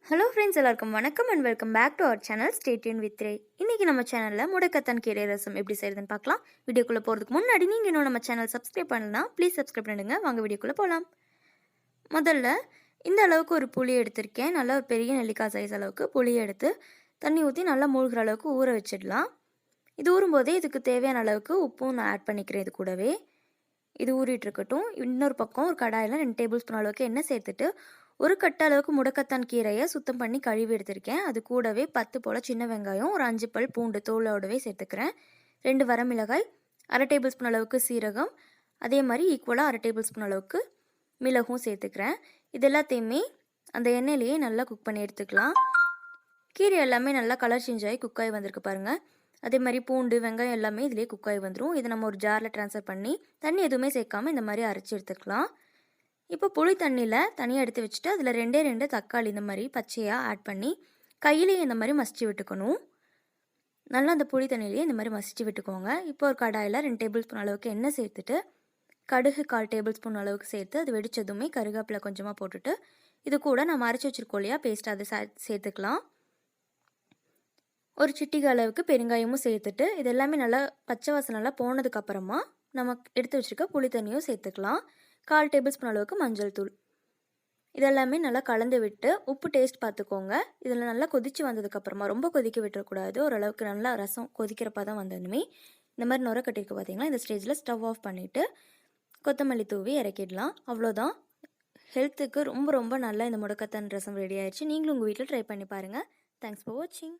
Hello friends, எல்லாருக்கும் வணக்கம் and welcome back to our channel. Stay tuned with Ray. இன்றைக்கி நம்ம சேனலில் முடக்கத்தான் கீரை ரசம் எப்படி செய்யுதுன்னு பார்க்கலாம். வீடியோக்குள்ளே போகிறதுக்கு முன்னாடி நீங்கள் இன்னும் நம்ம சேனல் சப்ஸ்கிரைப் பண்ணலாம், ப்ளீஸ் சப்ஸ்கிரைப் பண்ணிடுங்க. வாங்க வீடியோக்குள்ளே போகலாம். முதல்ல இந்த அளவுக்கு ஒரு புளி எடுத்திருக்கேன். நல்லா ஒரு பெரிய நெல்லிக்காய் சைஸ் அளவுக்கு புளியை எடுத்து தண்ணி ஊற்றி நல்லா மூழ்கிற அளவுக்கு ஊற வச்சிடலாம். இது ஊறும்போதே இதுக்கு தேவையான அளவுக்கு உப்பும் நான் ஆட் பண்ணிக்கிறேன். இது கூடவே இது ஊறிட்டு இருக்கட்டும். இன்னொரு பக்கம் ஒரு கடாயில் 2 டேபிள் ஸ்பூன் அளவுக்கு எண்ணெய் சேர்த்துட்டு ஒரு கட்ட அளவுக்கு முடக்கத்தான் கீரையை சுத்தம் பண்ணி கழுவி எடுத்திருக்கேன். அது கூடவே 10 போல் சின்ன வெங்காயம், ஒரு 5 பல் பூண்டு தோலோடவே சேர்த்துக்கிறேன். 2 வரமிளகாய், அரை டேபிள் ஸ்பூன் அளவுக்கு சீரகம், அதே மாதிரி ஈக்குவலாக அரை டேபிள் ஸ்பூன் அளவுக்கு மிளகும் சேர்த்துக்கிறேன். இது எல்லாத்தையுமே அந்த எண்ணெயிலேயே நல்லா குக் பண்ணி எடுத்துக்கலாம். கீரை எல்லாமே நல்லா கலர் சேஞ்ச் ஆகி குக்காகி வந்திருக்கு பாருங்கள். அதே மாதிரி பூண்டு வெங்காயம் எல்லாமே இதிலே குக்காகி வந்துடும். இதை நம்ம ஒரு ஜாரில் ட்ரான்ஸ்ஃபர் பண்ணி தண்ணி எதுவுமே சேர்க்காமல் இந்த மாதிரி அரைச்சி எடுத்துக்கலாம். இப்போ புளி தண்ணியில் தனியாக எடுத்து வச்சுட்டு அதில் 2 தக்காளி இந்த மாதிரி பச்சையாக ஆட் பண்ணி கையிலேயே இந்த மாதிரி மசிச்சு விட்டுக்கணும். நல்லா அந்த புளி தண்ணியிலேயே இந்த மாதிரி மசிச்சு விட்டுக்கோங்க. இப்போ ஒரு கடாயில் 2 டேபிள் ஸ்பூன் அளவுக்கு எண்ணெய் சேர்த்துட்டு கடுகு 1/4 டேபிள் ஸ்பூன் அளவுக்கு சேர்த்து அது வெடித்ததுமே கருவேப்பிலை கொஞ்சமாக போட்டுட்டு இது கூட நம்ம அரைச்சி வச்சுருக்கோம் இல்லையா பேஸ்ட், அதை சேர்த்துக்கலாம். ஒரு சிட்டிகை அளவுக்கு பெருங்காயமும் சேர்த்துட்டு இது எல்லாமே நல்லா பச்சை வாசனை நல்லா போனதுக்கப்புறமா நம்ம எடுத்து வச்சுருக்க புளி தண்ணியும் சேர்த்துக்கலாம். 1/4 டேபிள் ஸ்பூன் அளவுக்கு மஞ்சள் தூள், இதெல்லாமே நல்லா கலந்து விட்டு உப்பு டேஸ்ட் பார்த்துக்கோங்க. இதில் நல்லா கொதித்து வந்ததுக்கப்புறமா ரொம்ப கொதிக்க விட்டுறக்கூடாது. ஓரளவுக்கு நல்லா ரசம் கொதிக்கிறப்ப தான் வந்ததுமே இந்த மாதிரி நுர கட்டிருக்கு பார்த்தீங்களா. இந்த ஸ்டேஜில் ஸ்டவ் ஆஃப் பண்ணிவிட்டு கொத்தமல்லி தூவி இறக்கிடலாம். அவ்வளோதான். ஹெல்த்துக்கு ரொம்ப ரொம்ப நல்லா இந்த முடக்கத்தான் ரசம் ரெடி ஆயிடுச்சு. நீங்களும் உங்கள் வீட்டில் ட்ரை பண்ணி பாருங்கள். தேங்க்ஸ் ஃபார் வாட்சிங்.